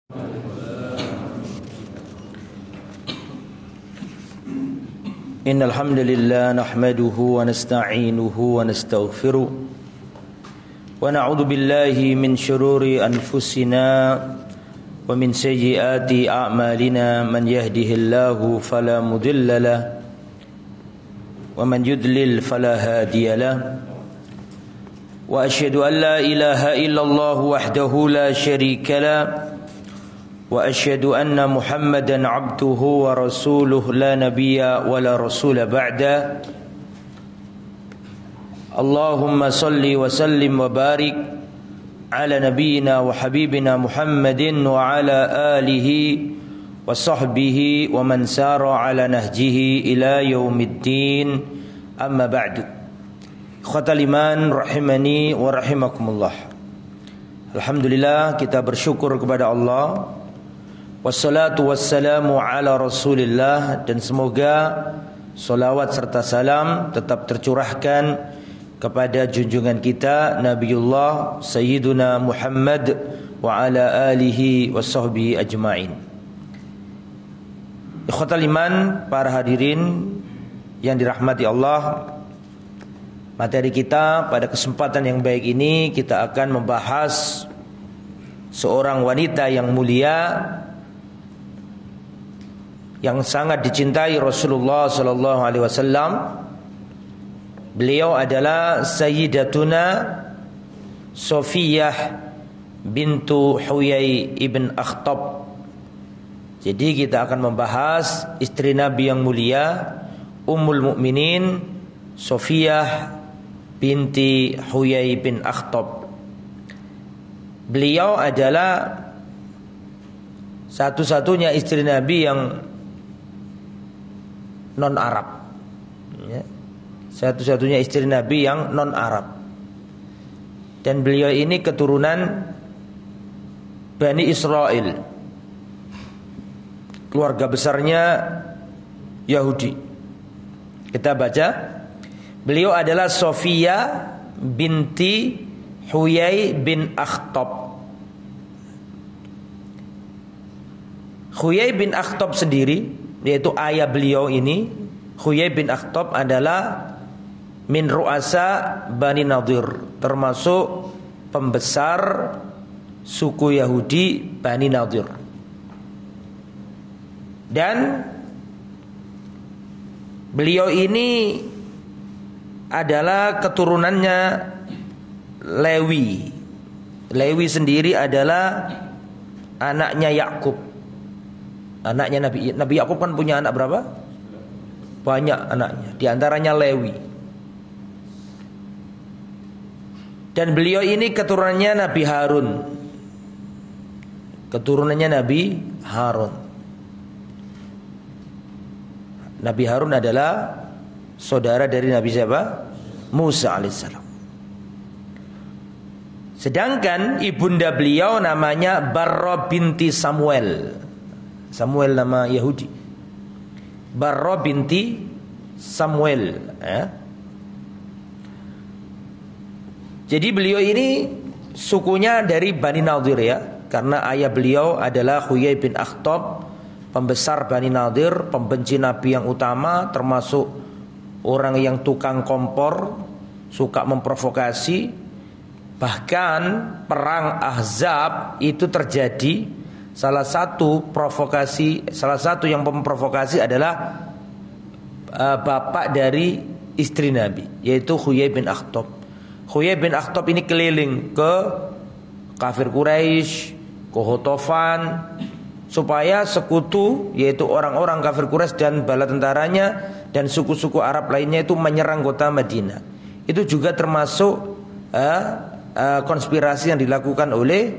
Innal hamdalillah nahmaduhu wa nasta'inuhu wa nastaghfiruh wa na'udzu billahi min shururi anfusina wa min sayyiati a'malina man yahdihillahu fala mudilla lahu wa man yudlil fala hadiya lahu wa asyhadu an la ilaha illallah wahdahu la syarika lahu wa asyhadu anna Muhammadan abduhu wa rasuluh la nabiyya wa la rasula ba'da. Allahumma salli wa sallim wa barik ala nabiyyina wa habibina Muhammadin wa ala alihi wa sahbihi wa man sara ala nahjihi ila yaumiddin, amma ba'du. Ikhwatal iman rahimani wa rahimakumullah. Alhamdulillah, kita bersyukur kepada Allah. Wassalatu wassalamu ala rasulillah. Dan semoga salawat serta salam tetap tercurahkan kepada junjungan kita Nabiullah Sayyiduna Muhammad wa ala alihi wa sahbihi ajma'in. Ikhwatal iman, para hadirin yang dirahmati Allah, materi kita pada kesempatan yang baik ini kita akan membahas seorang wanita yang mulia, yang sangat dicintai Rasulullah sallallahu alaihi wasallam. Beliau adalah Sayyidatuna Safiyah bintu Huyai ibn Akhtab. Jadi kita akan membahas istri Nabi yang mulia, Ummul Mukminin Safiyah binti Huyai bin Akhtab. Beliau adalah satu-satunya istri Nabi yang non-Arab, ya. Satu-satunya istri Nabi yang non-Arab. Dan beliau ini keturunan Bani Israel, keluarga besarnya Yahudi. Kita baca, beliau adalah Safiyah binti Huyai bin Akhtab. Huyai bin Akhtab sendiri, yaitu ayah beliau ini, Huyai bin Akhtab adalah min ru'asa Bani Nadir, termasuk pembesar suku Yahudi Bani Nadir. Dan beliau ini adalah keturunannya Lewi. Lewi sendiri adalah anaknya Yakub. Anaknya Nabi Yakub kan punya anak berapa? Banyak anaknya, di antaranya Lewi. Dan beliau ini keturunannya Nabi Harun. Keturunannya Nabi Harun. Nabi Harun adalah saudara dari Nabi siapa? Musa alaihissalam. Sedangkan ibunda beliau namanya Barra binti Samuel. Samuel nama Yahudi. Barra binti Samuel, ya. Jadi beliau ini sukunya dari Bani Nadir, ya. Karena ayah beliau adalah Huyai bin Akhtab, pembesar Bani Nadir, pembenci Nabi yang utama, termasuk orang yang tukang kompor, suka memprovokasi. Bahkan perang Ahzab itu terjadi. Salah satu yang memprovokasi adalah bapak dari istri Nabi, yaitu Huyai bin Akhtab. Huyai bin Akhtab ini keliling ke kafir Quraisy, ke Hotofan, supaya sekutu, yaitu orang-orang kafir Quraisy dan bala tentaranya dan suku-suku Arab lainnya itu menyerang kota Madinah. Itu juga termasuk konspirasi yang dilakukan oleh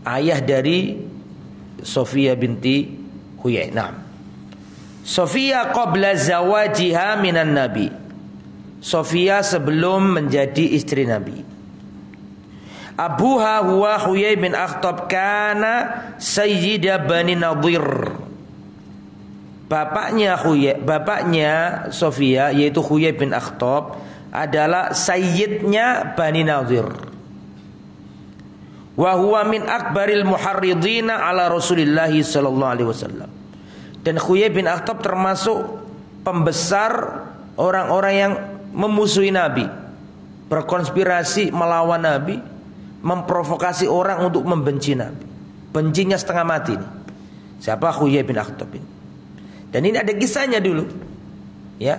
ayah dari Safiyah binti Huyai. Nah, Safiyah qabla zawajiha minan Nabi. Safiyah sebelum menjadi istri Nabi. Abuha huwa Huyai bin Akhtab kana sayyida Bani Nadir. Bapaknya Safiyah yaitu Huyai bin Akhtab adalah sayyidnya Bani Nadir. wa huwa min akbaril muharridina ala Rasulillah sallallahu alaihi wasallam. Dan Huyai bin Akhtab termasuk pembesar orang-orang yang memusuhi Nabi, berkonspirasi melawan Nabi, memprovokasi orang untuk membenci Nabi. Bencinya setengah mati nih. Siapa? Huyai bin Akhtab ini. Dan ini ada kisahnya dulu. Ya.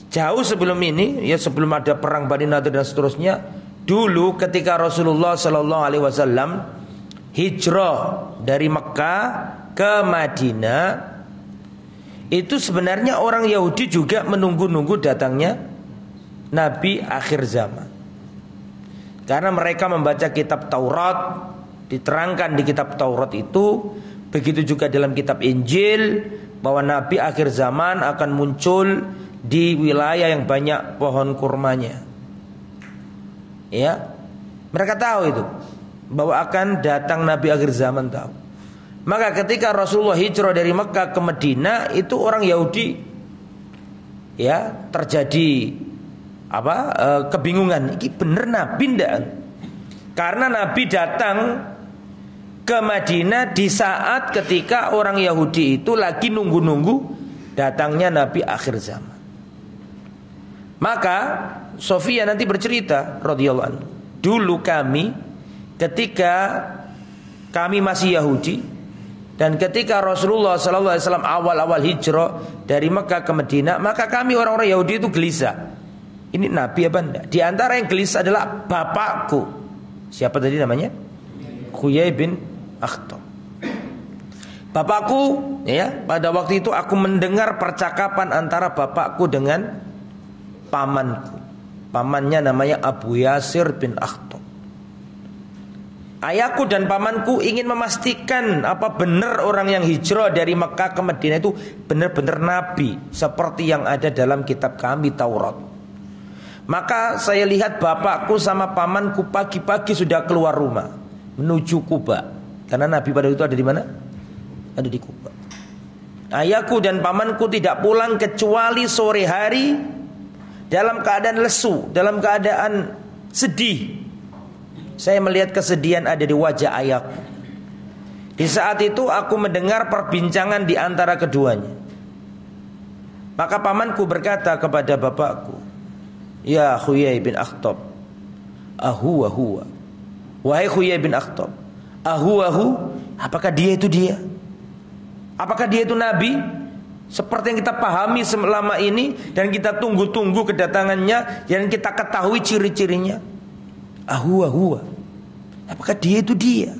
Jauh sebelum ini, ya sebelum ada perang Bani Nadir dan seterusnya, dulu ketika Rasulullah sallallahu alaihi wasallam hijrah dari Mekah ke Madinah, itu sebenarnya orang Yahudi juga menunggu-nunggu datangnya Nabi akhir zaman. Karena mereka membaca kitab Taurat, diterangkan di kitab Taurat itu, begitu juga dalam kitab Injil, bahwa Nabi akhir zaman akan muncul di wilayah yang banyak pohon kurmanya. Ya, mereka tahu itu, bahwa akan datang Nabi akhir zaman, tahu. Maka ketika Rasulullah hijrah dari Mekah ke Madinah, itu orang Yahudi ya terjadi kebingungan. Ini bener Nabi ndak? Karena Nabi datang ke Madinah di saat ketika orang Yahudi itu lagi nunggu-nunggu datangnya Nabi akhir zaman. Maka Sofia nanti bercerita radhiyallahu anhu, dulu kami ketika kami masih Yahudi dan ketika Rasulullah sallallahu alaihi wasallam awal-awal hijrah dari Mekah ke Madinah, maka kami orang-orang Yahudi itu gelisah. Ini Nabi apa enggak? Di antara yang gelisah adalah bapakku. Siapa tadi namanya? Huyai bin Akhtab. Bapakku, ya, pada waktu itu aku mendengar percakapan antara bapakku dengan pamanku. Pamannya namanya Abu Yasir bin Akhtab. Ayahku dan pamanku ingin memastikan apa benar orang yang hijrah dari Mekah ke Madinah itu benar-benar Nabi seperti yang ada dalam kitab kami Taurat. Maka saya lihat bapakku sama pamanku pagi-pagi sudah keluar rumah menuju Kuba. Karena Nabi pada itu ada di mana? Ada di Kuba. Ayahku dan pamanku tidak pulang kecuali sore hari dalam keadaan lesu, dalam keadaan sedih. Saya melihat kesedihan ada di wajah ayahku. Di saat itu aku mendengar perbincangan di antara keduanya. Maka pamanku berkata kepada bapakku, "Ya Huyai bin Akhtab, ahuwa. Wahai Huyai bin Akhtab, ahu, apakah dia itu dia? Apakah dia itu Nabi? Seperti yang kita pahami selama ini dan kita tunggu-tunggu kedatangannya dan kita ketahui ciri-cirinya. Ahuwa. Apakah dia itu dia?"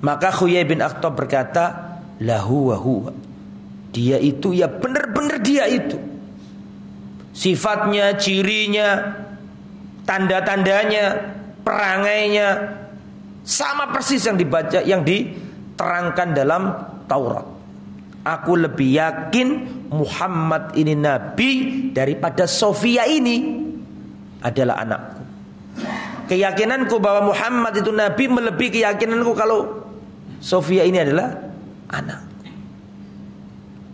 Maka Huyai bin Akhtab berkata, "Lahuwa. Dia itu, ya benar-benar dia itu. Sifatnya, cirinya, tanda-tandanya, perangainya sama persis yang dibaca, yang diterangkan dalam Taurat. Aku lebih yakin Muhammad ini Nabi daripada Sofia ini adalah anakku. Keyakinanku bahwa Muhammad itu Nabi melebihi keyakinanku kalau Sofia ini adalah anakku."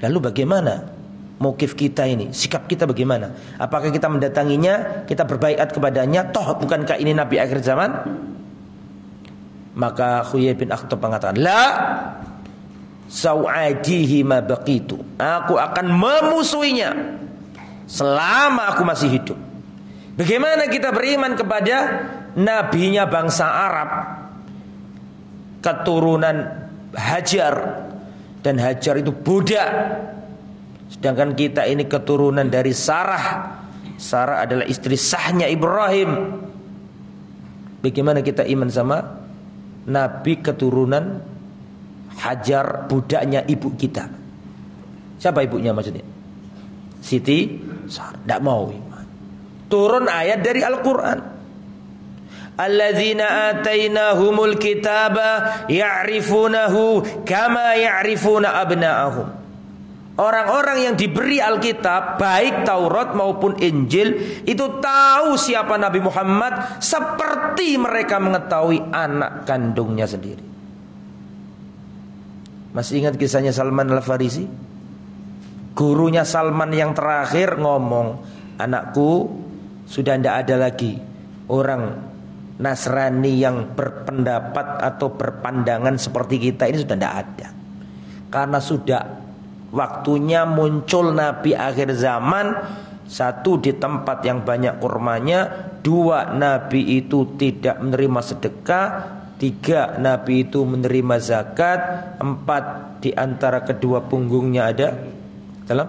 Lalu bagaimana mukif kita ini? Sikap kita bagaimana? Apakah kita mendatanginya, kita berbaiat kepadanya, toh bukankah ini Nabi akhir zaman? Maka Huyai bin Akhtab mengatakan, "La sau'adihi ma baqitu." Aku akan memusuhinya selama aku masih hidup. Bagaimana kita beriman kepada nabinya bangsa Arab, keturunan Hajar, dan Hajar itu budak, sedangkan kita ini keturunan dari Sarah. Sarah adalah istri sahnya Ibrahim. Bagaimana kita iman sama Nabi keturunan Hajar, budaknya ibu kita? Siapa ibunya maksudnya? Siti Sarah. Tidak mau iman. Turun ayat dari Al-Quran, alladzina atainahumul kitaba ya'rifunahu kama ya'rifuna abna'ahum. Orang-orang yang diberi Alkitab, baik Taurat maupun Injil, itu tahu siapa Nabi Muhammad seperti mereka mengetahui anak kandungnya sendiri. Masih ingat kisahnya Salman Al-Farisi? Gurunya Salman yang terakhir ngomong, "Anakku, sudah tidak ada lagi orang Nasrani yang berpendapat atau berpandangan seperti kita ini sudah tidak ada. Karena sudah waktunya muncul Nabi akhir zaman. Satu, di tempat yang banyak kurmanya. Dua, Nabi itu tidak menerima sedekah. Tiga, Nabi itu menerima zakat. Empat, di antara kedua punggungnya ada dalam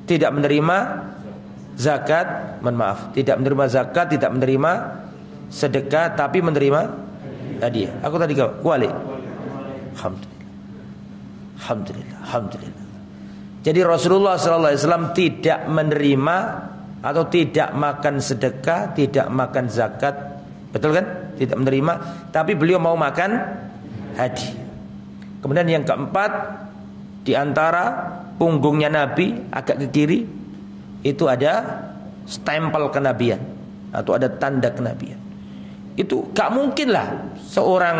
tidak menerima zakat. Mohon maaf, tidak menerima zakat, tidak menerima sedekah, tapi menerima hadiah. Aku tadi kuali. Alhamdulillah. Alhamdulillah. Alhamdulillah. Jadi Rasulullah SAW tidak menerima atau tidak makan sedekah, tidak makan zakat, betul kan? Tidak menerima, tapi beliau mau makan hadiah. Kemudian yang keempat, di antara punggungnya Nabi agak ke kiri itu ada stempel kenabian atau ada tanda kenabian. Itu gak mungkin lah seorang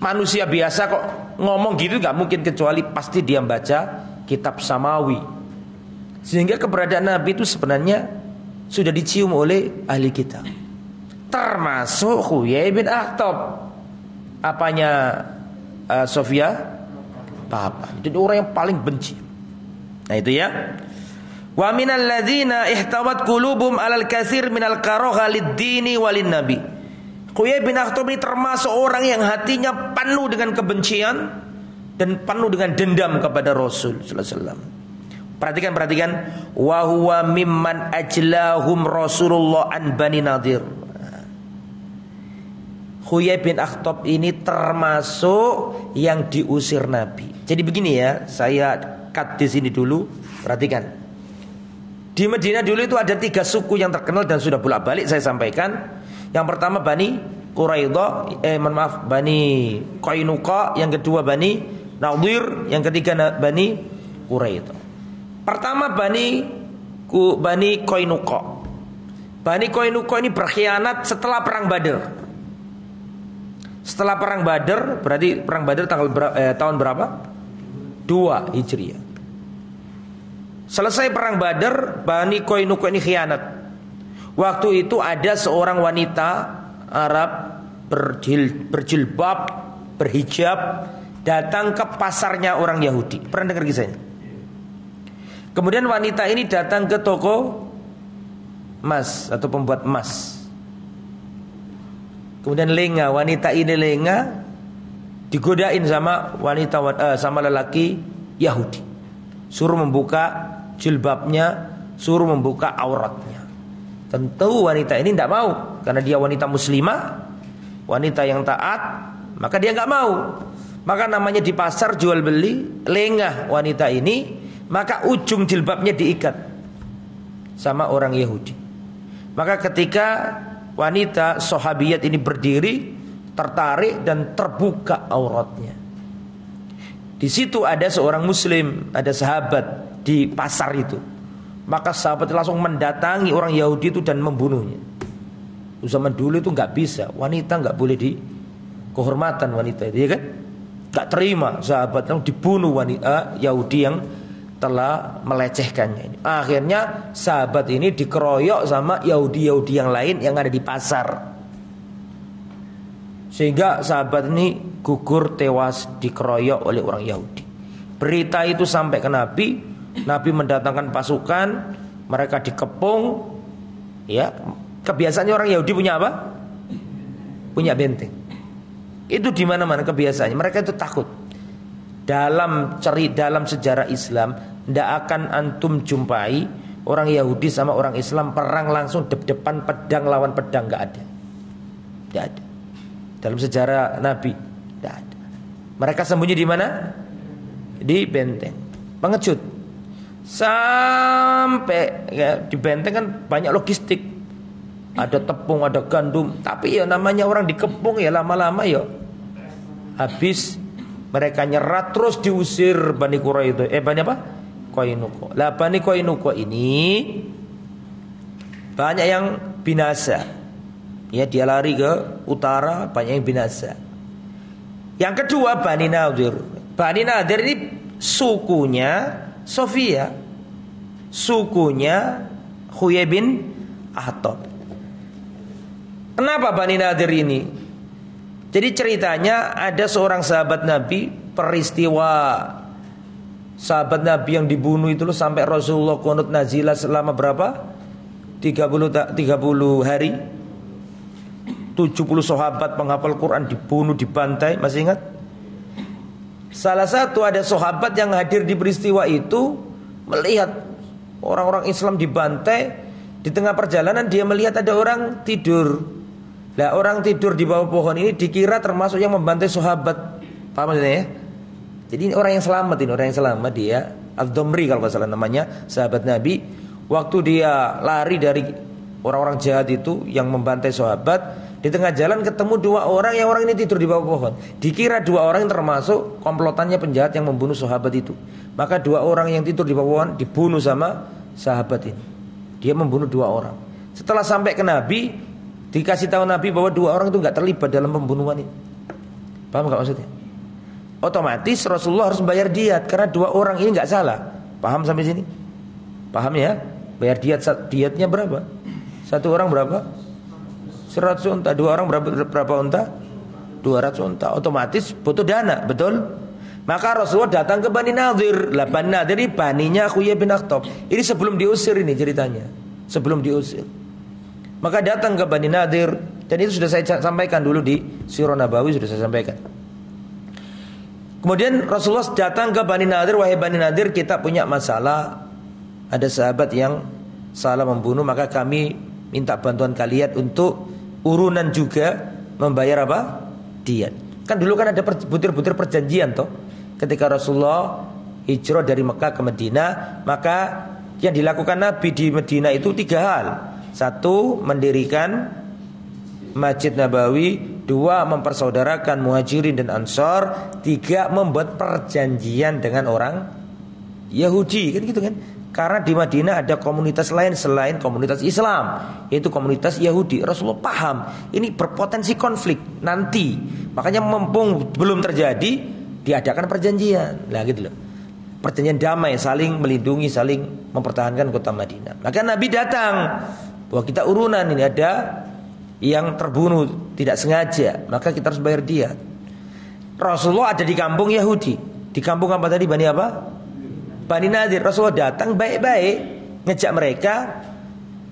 manusia biasa kok ngomong gitu, gak mungkin, kecuali pasti dia baca kitab samawi. Sehingga keberadaan Nabi itu sebenarnya sudah dicium oleh ahli kitab, termasuk Huyai bin Akhtab. Apanya Sofia? Papa. Jadi orang yang paling benci. Nah itu ya. Wa minal ladzina ihtawat qulubum alal katsir minal karaha lid-dini walin nabi. Huyai bin Akhtab ini termasuk orang yang hatinya penuh dengan kebencian dan penuh dengan dendam kepada Rasul sallallahu alaihi wasallam. Perhatikan. Wa huwa mimman ajlahum Rasulullah an Bani Nadir. Huyai bin Akhtab ini termasuk yang diusir Nabi. Jadi begini ya, saya cut di sini dulu. Perhatikan. Di Madinah dulu itu ada 3 suku yang terkenal dan sudah bolak-balik saya sampaikan. Yang pertama Bani Quraidah, Bani Qainuqa, yang kedua Bani Nadir, yang ketiga Bani Quraidah. Pertama Bani Qainuqa. Bani Qainuqa ini berkhianat setelah perang Badar. Setelah perang Badar, berarti perang Badar tahun berapa? 2 Hijriah. Selesai perang Badar, Bani Qainuqa ini khianat. Waktu itu ada seorang wanita Arab berjilbab, berhijab, datang ke pasarnya orang Yahudi. Pernah dengar kisahnya? Kemudian wanita ini datang ke toko emas atau pembuat emas. Kemudian wanita ini digodain sama sama lelaki Yahudi. Suruh membuka jilbabnya, suruh membuka auratnya. Tentu wanita ini tidak mau, karena dia wanita muslimah, wanita yang taat, maka dia nggak mau. Maka namanya di pasar jual beli, lengah wanita ini, maka ujung jilbabnya diikat sama orang Yahudi. Maka ketika wanita sahabiyat ini berdiri, tertarik dan terbuka auratnya. Di situ ada seorang muslim, ada sahabat di pasar itu. Maka sahabat langsung mendatangi orang Yahudi itu dan membunuhnya. Zaman dulu itu nggak bisa, wanita nggak boleh kehormatan wanita itu, ya kan? Nggak terima, sahabat langsung dibunuh wanita Yahudi yang telah melecehkannya ini. Akhirnya sahabat ini dikeroyok sama Yahudi yang lain yang ada di pasar. Sehingga sahabat ini gugur tewas dikeroyok oleh orang Yahudi. Berita itu sampai ke Nabi. Nabi mendatangkan pasukan, mereka dikepung. Ya, kebiasaannya orang Yahudi punya apa? Punya benteng. Itu di mana-mana kebiasaannya. Mereka itu takut. Dalam sejarah Islam, tidak akan antum jumpai orang Yahudi sama orang Islam perang langsung depan pedang lawan pedang, nggak ada. Tidak ada. Dalam sejarah Nabi, tidak ada. Mereka sembunyi di mana? Di benteng. Pengecut. Sampai ya, di benteng kan banyak logistik. Ada tepung, ada gandum. Tapi ya namanya orang dikepung ya lama-lama ya habis. Mereka nyerah, terus diusir Bani Quraidah. Bani apa? Qainuqa. Lah Bani Qainuqa ini banyak yang binasa. Ya, dia lari ke utara, banyak yang binasa. Yang kedua Bani Nadir. Bani Nadir ini sukunya Sofia, sukunya Huyai bin Akhtab. Kenapa Bani Nadir ini? Jadi ceritanya ada seorang sahabat Nabi, peristiwa sahabat Nabi yang dibunuh itu loh, sampai Rasulullah qunut nazilah selama berapa? 30 hari. 70 sahabat penghafal Quran dibunuh, dibantai, masih ingat? Salah satu ada sahabat yang hadir di peristiwa itu, melihat orang-orang Islam dibantai. Di tengah perjalanan dia melihat ada orang tidur. Nah, orang tidur di bawah pohon ini dikira termasuk yang membantai sahabat. Paham maksudnya ya? Jadi ini orang yang selamat, ini orang yang selamat, dia Ad-Damri kalau nggak salah namanya, sahabat Nabi. Waktu dia lari dari orang-orang jahat itu yang membantai sahabat, di tengah jalan ketemu dua orang, yang orang ini tidur di bawah pohon. Dikira dua orang yang termasuk komplotannya penjahat yang membunuh sahabat itu. Maka dua orang yang tidur di bawah pohon dibunuh sama sahabat ini. Dia membunuh dua orang. Setelah sampai ke Nabi, dikasih tahu Nabi bahwa dua orang itu nggak terlibat dalam pembunuhan ini. Paham nggak maksudnya? Otomatis Rasulullah harus bayar diat karena dua orang ini nggak salah. Paham sampai sini? Paham ya? Bayar diatnya berapa? Satu orang berapa? 100 unta. Dua orang berapa unta? 200 unta. Otomatis butuh dana, betul? Maka Rasulullah datang ke Bani Nadir. Lah Bani Nadir ini baninya Huyai bin Akhtab. Ini sebelum diusir ini ceritanya. Sebelum diusir. Maka datang ke Bani Nadir. Dan itu sudah saya sampaikan dulu di Sirah Nabawi, sudah saya sampaikan. Kemudian Rasulullah datang ke Bani Nadir. Wahai Bani Nadir, kita punya masalah. Ada sahabat yang salah membunuh, maka kami minta bantuan kalian untuk urunan juga membayar apa? Diat. Kan dulu kan ada butir-butir perjanjian toh. Ketika Rasulullah hijrah dari Mekah ke Madinah, maka yang dilakukan Nabi di Madinah itu 3 hal. 1, mendirikan Masjid Nabawi. 2, mempersaudarakan Muhajirin dan Ansor. 3, membuat perjanjian dengan orang Yahudi. Kan gitu kan? Karena di Madinah ada komunitas lain selain komunitas Islam, yaitu komunitas Yahudi. Rasulullah paham ini berpotensi konflik nanti. Makanya mumpung belum terjadi, diadakan perjanjian. Nah gitu loh. Perjanjian damai, saling melindungi, saling mempertahankan kota Madinah. Maka Nabi datang, bahwa kita urunan ini ada yang terbunuh tidak sengaja, maka kita harus bayar diat. Rasulullah ada di kampung Yahudi. Di kampung apa tadi? Bani apa? Bani Nadir. Rasulullah datang baik-baik ngejak mereka.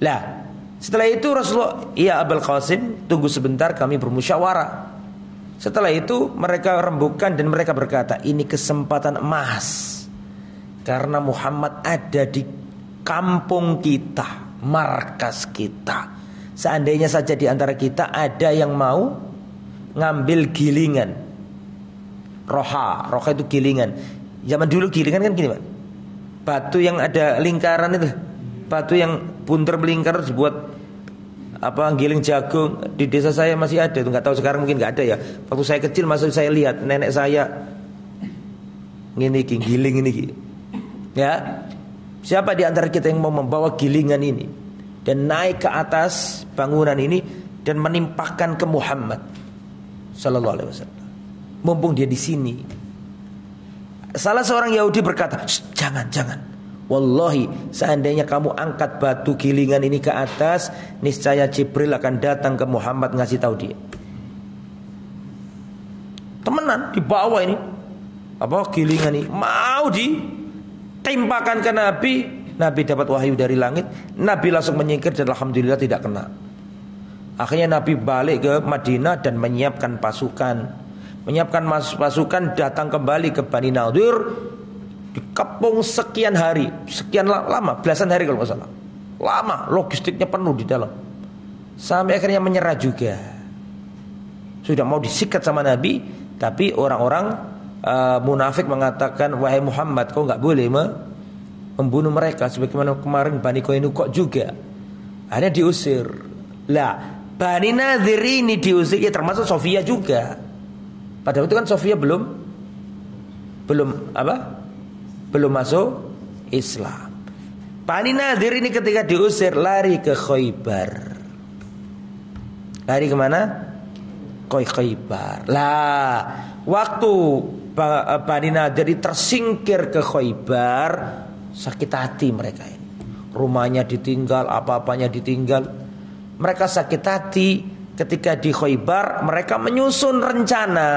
Lah setelah itu Rasulullah, ya Abul Qasim, tunggu sebentar, kami bermusyawarah. Setelah itu mereka rembukan dan mereka berkata, ini kesempatan emas. Karena Muhammad ada di kampung kita, markas kita. Seandainya saja di antara kita ada yang mau ngambil gilingan. Roha itu gilingan. Zaman dulu gilingan kan gini Pak, batu yang ada lingkaran itu, batu yang bunter melingkar dibuat apa, giling jagung. Di desa saya masih ada, itu nggak tahu sekarang mungkin nggak ada ya. Waktu saya kecil masih saya lihat nenek saya ngini giling ini ya. Siapa di antara kita yang mau membawa gilingan ini dan naik ke atas bangunan ini dan menimpahkan ke Muhammad sallallahu alaihi wasallam, mumpung dia di sini. Salah seorang Yahudi berkata, jangan. Wallahi, seandainya kamu angkat batu gilingan ini ke atas, niscaya Jibril akan datang ke Muhammad ngasih tahu dia. Temenan dibawa ini apa gilingan ini, mau ditimpakan ke Nabi. Nabi dapat wahyu dari langit. Nabi langsung menyingkir dan alhamdulillah tidak kena. Akhirnya Nabi balik ke Madinah dan menyiapkan pasukan. Pasukan datang kembali ke Bani Nadir. Dikepung sekian hari, sekian lama, belasan hari kalau nggak salah. Lama, logistiknya penuh di dalam. Sampai akhirnya menyerah juga. Sudah mau disikat sama Nabi, tapi orang-orang munafik mengatakan, wahai Muhammad, kau nggak boleh membunuh mereka sebagaimana kemarin Bani Qainuqa juga. Akhirnya diusir. Lah, Bani Nadir ini diusir ya, termasuk Sofia juga. Padahal itu kan Sofia belum masuk Islam. Bani Nadir ini ketika diusir lari ke Khaybar. Lari kemana? Khaybar. Lah, waktu Bani Nadir tersingkir ke Khaybar, sakit hati mereka ini. Rumahnya ditinggal, apa-apanya ditinggal. Mereka sakit hati ketika di Khaybar mereka menyusun rencana.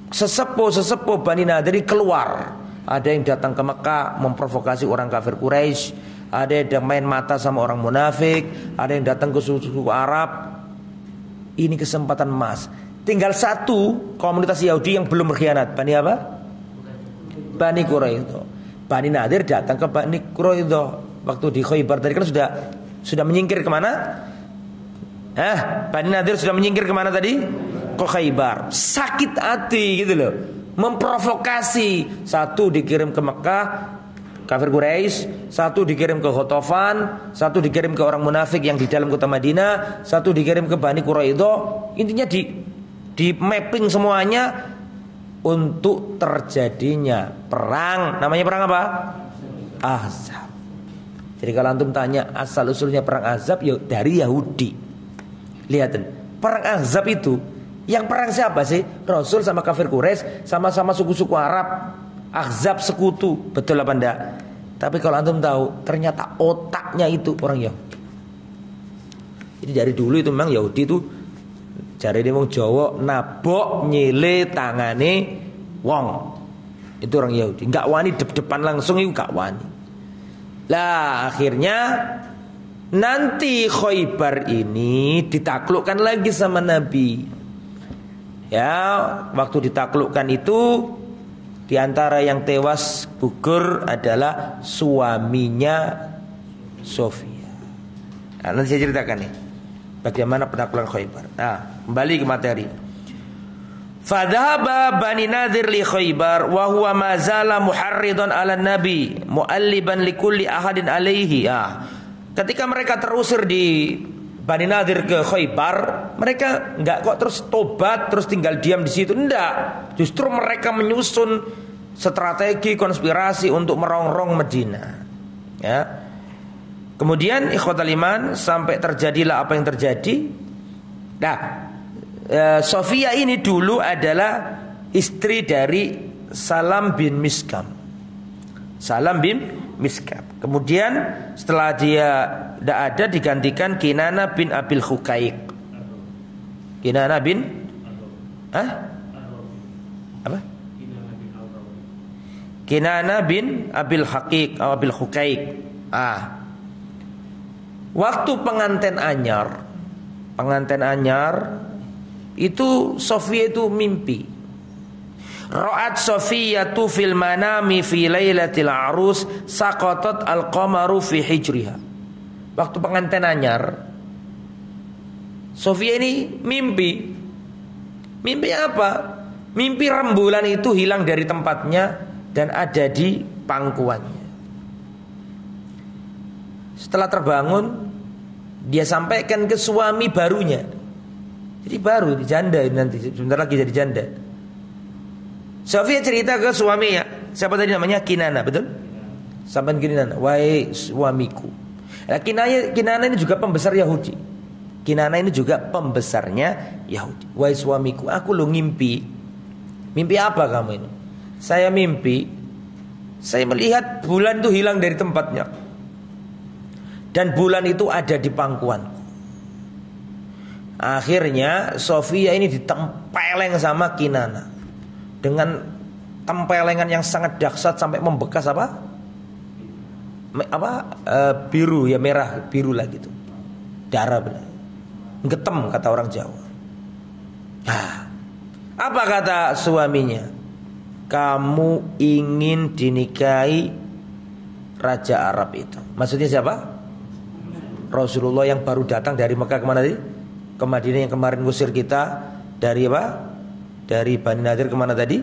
Sesepuh Bani Nadir keluar. Ada yang datang ke Mekah memprovokasi orang kafir Quraisy, ada yang main mata sama orang munafik, ada yang datang ke suku Arab. Ini kesempatan emas. Tinggal satu komunitas Yahudi yang belum berkhianat. Bani apa? Bani Quraidah. Bani Nadir datang ke Bani Quraidah waktu di Khaybar tadi kan sudah menyingkir kemana? Bani Nadir sudah menyingkir kemana tadi? Ke Khaybar. Sakit hati gitu loh, memprovokasi. Satu dikirim ke Mekah kafir Quraisy, satu dikirim ke Ghatafan, satu dikirim ke orang munafik yang di dalam kota Madinah, satu dikirim ke Bani Quraidah. Intinya di mapping semuanya untuk terjadinya perang. Namanya perang apa? Ahzab. Jadi kalau antum tanya asal usulnya perang Ahzab, ya dari Yahudi. Lihatin, perang Ahzab itu yang perang siapa sih? Rasul sama kafir Quraisy, sama-sama suku-suku Arab. Ahzab sekutu, betul apa enggak? Tapi kalau antum tahu, ternyata otaknya itu orang Yahudi. Jadi dari dulu itu memang Yahudi itu cari dia wong Jawa nabok nyile tangane wong. Itu orang Yahudi. Enggak wani depan langsung itu enggak wani. Lah akhirnya nanti Khaybar ini ditaklukkan lagi sama Nabi. Ya, waktu ditaklukkan itu di antara yang tewas gugur adalah suaminya Sofia. Nah, nanti saya ceritakan nih bagaimana penaklukan Khaybar. Nah, kembali ke materi. Fadhaba Bani Nadir li Khaybar wa huwa ma zala muharridan 'ala nabi mu'alliban li kulli ahadin alaihi. Ketika mereka terusir di Bani Nadir ke Khaybar, mereka enggak kok terus tobat terus tinggal diam di situ, enggak. Justru mereka menyusun strategi konspirasi untuk merongrong Madinah. Ya. Kemudian ikhwatal iman sampai terjadilah apa yang terjadi. Nah, Sofia ini dulu adalah istri dari Salam bin Miskam. Salam bin Miskam. Kemudian setelah dia tidak ada digantikan Kinana bin Abil Huqaiq. Kinana bin apa? Kinana bin Abil Haqiq atau Abil Huqaiq. Waktu pengantin anyar itu Sofia itu mimpi. Ra'at Sofiyatu fil manami fi lailatil arus saqatat al-qamaru fi hijriha. Waktu pengantin anyar, Sofia ini mimpi. Mimpi apa? Mimpi rembulan itu hilang dari tempatnya dan ada di pangkuannya. Setelah terbangun, dia sampaikan ke suami barunya. Jadi baru janda nanti sebentar lagi jadi janda. Sofia cerita ke suaminya. Siapa tadi namanya? Kinana, betul? Sampai Kinana, wahai suamiku. Nah, Kinana ini juga pembesar Yahudi. Kinana ini juga pembesarnya Yahudi. Wahai suamiku, aku lo ngimpi. Mimpi apa kamu ini? Saya mimpi, saya melihat bulan itu hilang dari tempatnya. Dan bulan itu ada di pangkuanku. Akhirnya Sofia ini ditempeleng sama Kinana dengan tempelengan yang sangat dahsyat sampai membekas biru ya, merah biru lah gitu, darah benar, getem kata orang Jawa. Apa kata suaminya? Kamu ingin dinikahi Raja Arab itu. Maksudnya siapa? Rasulullah yang baru datang dari Mekah kemana tadi? Ke Madinah, yang kemarin ngusir kita dari apa? Dari Bani Nadir kemana tadi?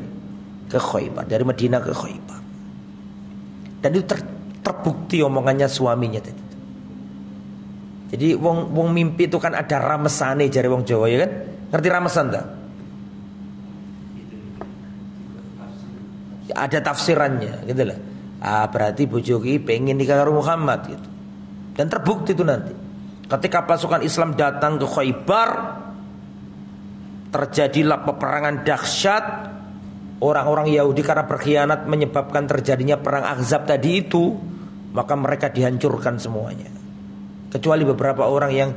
Ke Khaybar. Dari Madinah ke Khaybar. Dan itu terbukti omongannya suaminya tadi. Jadi wong mimpi itu kan ada ramesane jare wong Jawa ya kan? Ngerti ramesan tak? Ada tafsirannya gitu lah. Berarti bojoki pengen nikah karo Muhammad gitu. Dan terbukti itu nanti. Ketika pasukan Islam datang ke Khaybar, terjadilah peperangan dahsyat. Orang-orang Yahudi karena berkhianat menyebabkan terjadinya perang Ahzab tadi itu, maka mereka dihancurkan semuanya. Kecuali beberapa orang yang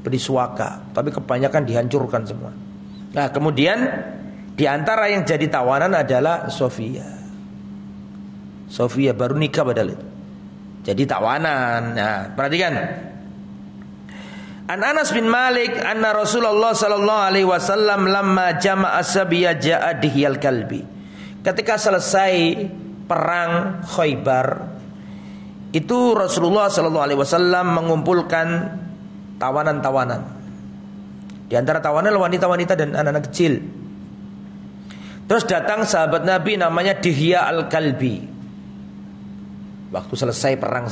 beri suaka, tapi kebanyakan dihancurkan semua. Nah, kemudian di antara yang jadi tawanan adalah Sofia. Sofia baru nikah padahal itu. Jadi tawanan. Nah, perhatikan. An Anas bin Malik anna Rasulullah sallallahu alaihi wasallam lamma jama'a sabiya ja'a dihyal kalbi. Ketika selesai perang Khaybar, itu Rasulullah sallallahu alaihi wasallam mengumpulkan tawanan-tawanan. Di antara tawanan wanita-wanita dan anak-anak kecil. Terus datang sahabat Nabi namanya Dihya al-Kalbi. Waktu selesai perang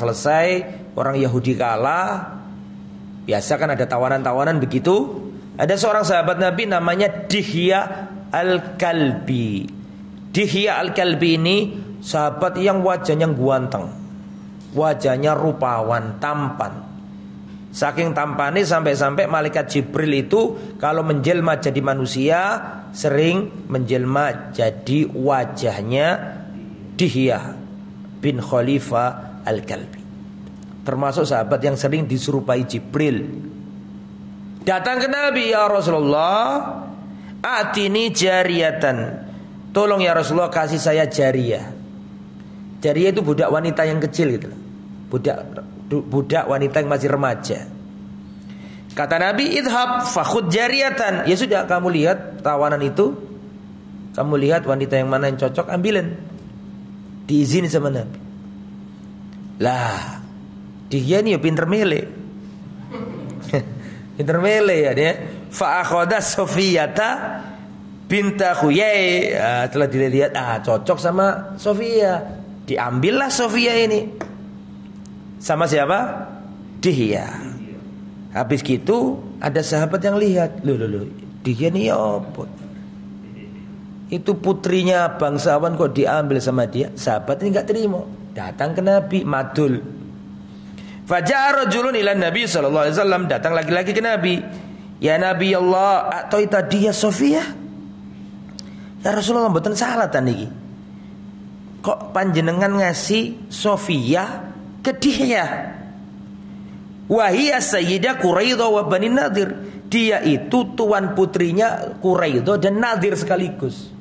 orang Yahudi kalah. Biasa kan ada tawanan-tawanan begitu. Ada seorang sahabat Nabi namanya Dihya al-Kalbi. Dihya al-Kalbi ini sahabat yang wajahnya guanteng, wajahnya rupawan, tampan. Saking tampannya sampai-sampai malaikat Jibril itu kalau menjelma jadi manusia sering menjelma jadi wajahnya Dihya bin Khalifah al-Kalbi. Termasuk sahabat yang sering diserupai Jibril. Datang ke Nabi, ya Rasulullah, atini jariyatan. Tolong ya Rasulullah kasih saya jariyah. Jariyah itu budak wanita yang kecil gitu. Budak wanita yang masih remaja. Kata Nabi, idhab fakhud jariyatan. Ya sudah, kamu lihat tawanan itu, kamu lihat wanita yang mana yang cocok, ambilin. Diizini sama Nabi. Lah, dia ini ya pinter mele. Pinter mele ya dia. Fa akhadha Sofiyata binta Khuyai. Setelah dilihat cocok sama Sofia. Diambillah Sofia ini. Sama siapa? Dihya. Habis gitu ada sahabat yang lihat, loh, Dihya ini apa? Itu putrinya bangsawan kok diambil sama dia. Sahabat ini enggak terima. Datang ke Nabi, madul. Faja'a rajulun ila Nabi sallallahu alaihi wasallam, datang lagi-lagi ke Nabi. Ya Nabi Allah, atoita dia Sofia. Ya Rasulullah, mboten salah ta niki. Kok panjenengan ngasih Sofia ke Dihya? Wahia sayyidah Quraidah wa Bani Nadir. Dia itu tuan putrinya Quraidah dan Nadir sekaligus.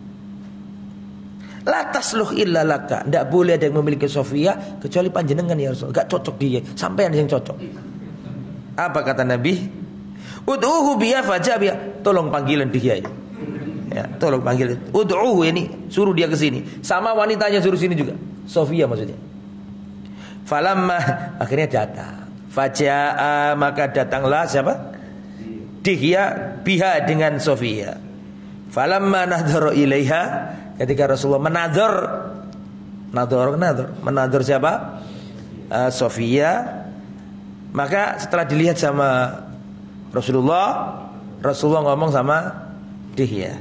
La tasluh illa laka. Tidak boleh ada yang memiliki Sofia kecuali panjenengan ya Rasul. Gak cocok dia, sampai ada yang cocok. Apa kata Nabi? Ud'uhu biya fajabia. Tolong panggilan dia ini. Ya, tolong panggil. Ud'uhu ini, suruh dia ke sini. Sama wanitanya suruh sini juga. Sofia maksudnya. Falamma, akhirnya datang. Faja'a, maka datanglah siapa? Dihya biha dengan Sofia. Falamma nadhara ilaiha, ketika Rasulullah menadhar siapa? Sofia. Maka setelah dilihat sama Rasulullah ngomong sama Dihya,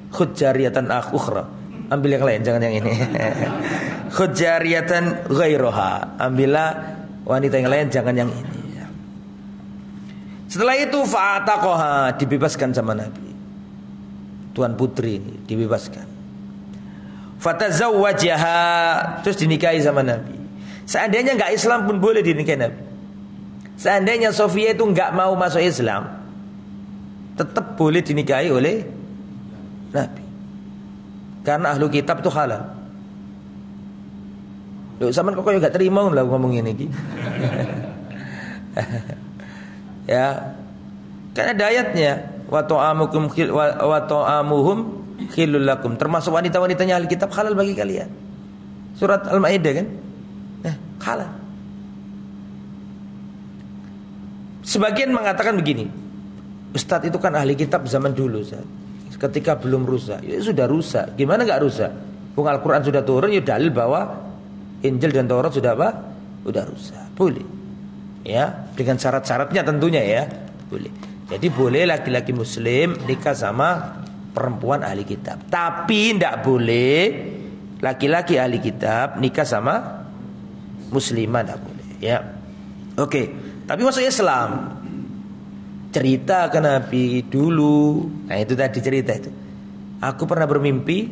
khudh jariyatan ukhra. Ambil yang lain, jangan yang ini. Khudh jariyatan ghairaha. Ambillah wanita yang lain, jangan yang ini. Setelah itu fa'ataqaha, dibebaskan sama Nabi. Tuan putri ini dibebaskan. Fatazawwajaha, terus dinikahi sama Nabi. Seandainya enggak Islam pun boleh dinikahi Nabi. Seandainya Sofia itu enggak mau masuk Islam, tetap boleh dinikahi oleh Nabi. Karena ahlu kitab itu halal. Loh, zaman kok enggak terima lah ngomong ini iki. Ya. Kan ada ayatnya, wa ta'amuhum khilul lakum, termasuk wanita-wanitanya ahli kitab halal bagi kalian. Surat Al-Maidah kan? Halal. Sebagian mengatakan begini, Ustadz itu kan ahli kitab zaman dulu, Ustaz. Ketika belum rusak. Ya sudah rusak. Gimana enggak rusak? Bung Al-Qur'an sudah turun, ya dalil bahwa Injil dan Taurat sudah apa? Sudah rusak. Boleh. Ya, dengan syarat-syaratnya tentunya ya. Boleh. Jadi boleh laki-laki muslim nikah sama perempuan ahli kitab. Tapi tidak boleh laki-laki ahli kitab nikah sama muslimah, tidak boleh ya. Oke. Tapi masuk Islam, cerita ke Nabi dulu. Nah itu tadi cerita itu. Aku pernah bermimpi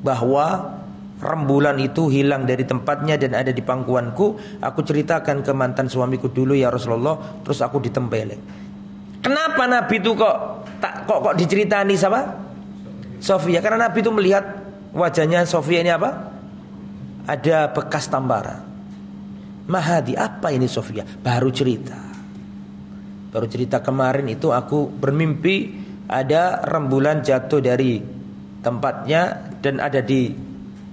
bahwa rembulan itu hilang dari tempatnya dan ada di pangkuanku. Aku ceritakan ke mantan suamiku dulu ya Rasulullah. Terus aku ditempeleng. Kenapa Nabi itu kok diceritani sama Sofia? Karena Nabi itu melihat wajahnya Sofia ini apa? Ada bekas tamparan. Mahadi, apa ini Sofia? Baru cerita kemarin itu aku bermimpi ada rembulan jatuh dari tempatnya dan ada di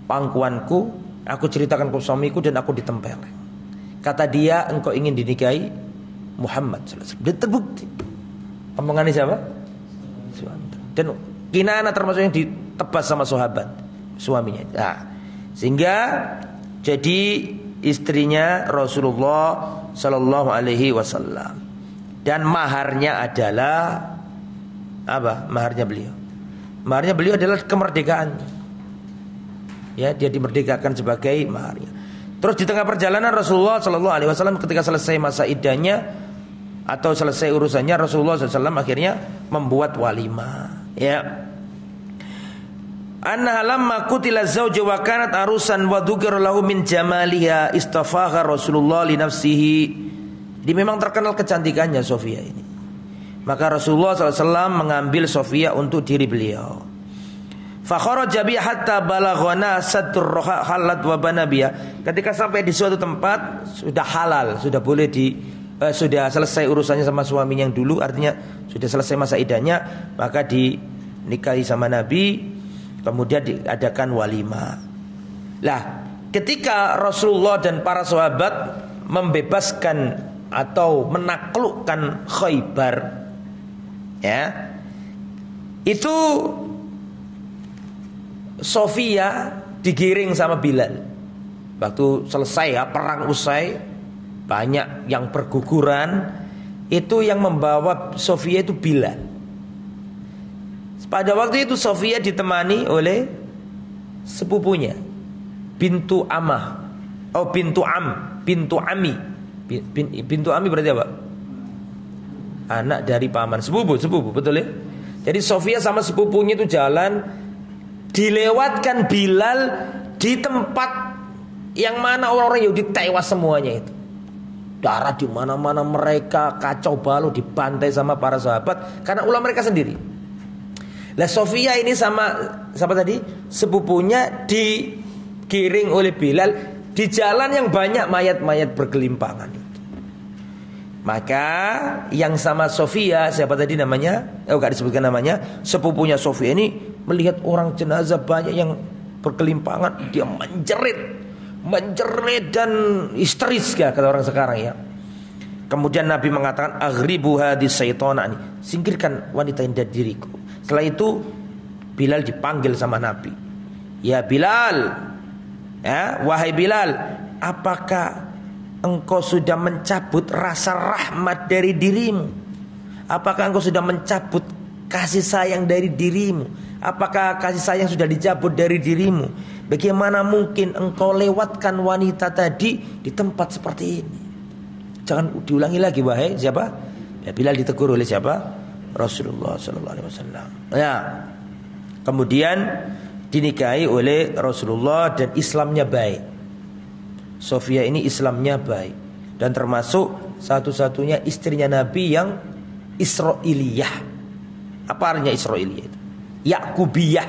pangkuanku. Aku ceritakan ke suamiku dan aku ditempeleng. Kata dia, engkau ingin dinikahi Muhammad sallallahu alaihi wasallam. Dan terbukti. Omongannya siapa? Dan Kinana termasuk yang ditebas sama sahabat suaminya. Nah, sehingga jadi istrinya Rasulullah sallallahu alaihi wasallam. Dan maharnya adalah apa? Maharnya beliau adalah kemerdekaan. Ya, dia dimerdekakan sebagai maharnya. Terus di tengah perjalanan Rasulullah sallallahu alaihi wasallam ketika selesai masa iddahnya atau selesai urusannya, Rasulullah SAW akhirnya membuat walimah. Ya. Anna lamma qutila zawju wa kanat arusan wa dzukira lahu min jamaliha istafagha Rasulullah li nafsihi. Dia memang terkenal kecantikannya Sofia ini. Maka Rasulullah SAW mengambil Sofia untuk diri beliau. Fa kharaja bi hatta balaghana sadur halat wa banabiya. Ketika sampai di suatu tempat sudah halal, sudah boleh sudah selesai urusannya sama suaminya yang dulu, artinya sudah selesai masa iddahnya, maka dinikahi sama Nabi, kemudian diadakan walimah. Lah, ketika Rasulullah dan para sahabat membebaskan atau menaklukkan Khaybar, ya, itu Sofia digiring sama Bilal. Waktu selesai ya, perang usai, banyak yang berguguran, itu yang membawa Sofia itu Bilal. Pada waktu itu Sofia ditemani oleh sepupunya, bintu Amah, bintu Ami. Bintu Ami berarti apa? Anak dari paman, sepupu, betul ya? Jadi Sofia sama sepupunya itu jalan, dilewatkan Bilal di tempat yang mana orang-orang Yahudi tewas semuanya itu. Darah di mana-mana, mereka kacau balau, dibantai sama para sahabat karena ulah mereka sendiri. Lah Sofia ini sama siapa tadi? Sepupunya digiring oleh Bilal di jalan yang banyak mayat-mayat bergelimpangan. Maka yang sama Sofia, siapa tadi namanya? Enggak disebutkan namanya. Sepupunya Sofia ini melihat orang jenazah banyak yang bergelimpangan, dia menjerit dan histeris ya, kata orang sekarang ya. Kemudian Nabi mengatakan, aghribu hadis syaitanani, singkirkan wanita ini dari diriku. Setelah itu Bilal dipanggil sama Nabi. Ya Bilal, ya, wahai Bilal, apakah engkau sudah mencabut rasa rahmat dari dirimu? Apakah engkau sudah mencabut kasih sayang dari dirimu? Apakah kasih sayang sudah dicabut dari dirimu? Bagaimana mungkin engkau lewatkan wanita tadi di tempat seperti ini? Jangan diulangi lagi, wahai siapa? Ya, Bilal ditegur oleh siapa? Rasulullah sallallahu alaihi wasallam. Ya. Kemudian dinikahi oleh Rasulullah dan Islamnya baik. Sofia ini Islamnya baik dan termasuk satu-satunya istrinya Nabi yang Israiliyah. Apa artinya Israiliyah itu? Yakubiyah.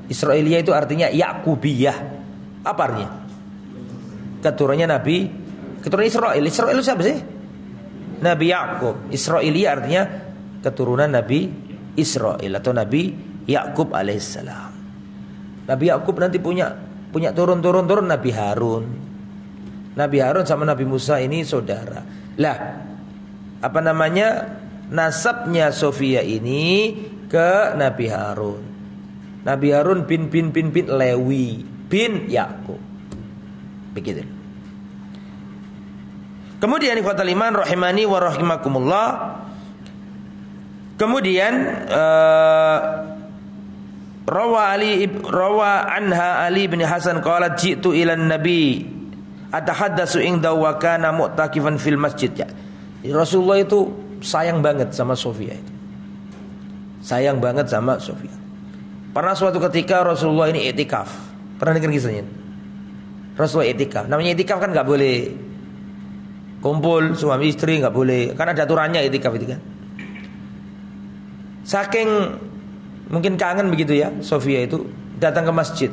Israiliyah itu artinya Yakubiyah. Apa artinya? Keturunannya Nabi, keturunan Israel. Israel itu siapa sih? Nabi Yakub. Israiliyah artinya keturunan Nabi Israel atau Nabi Yakub alaihissalam. Nabi Yakub nanti punya turun Nabi Harun. Nabi Harun sama Nabi Musa ini saudara. Lah, apa namanya? Nasabnya Sofia ini ke Nabi Harun. Nabi Harun bin Lewi bin Yakub. Begitu. Kemudian ikhwatal iman rahimani wa rahimakumullah. Kemudian rawa anha Ali bin Hasan qala ji'tu ila nabi atahaddatsu inda wa kana mu'takifan fil masjid. Ya. Rasulullah itu sayang banget sama Sofia itu. Sayang banget sama Sofia. Pernah suatu ketika Rasulullah ini i'tikaf. Pernah dengar kisahnya? Rasulullah i'tikaf. Namanya i'tikaf kan enggak boleh kumpul suami istri, enggak boleh. Kan ada aturannya i'tikaf itu kan. Saking mungkin kangen begitu ya, Sofia itu datang ke masjid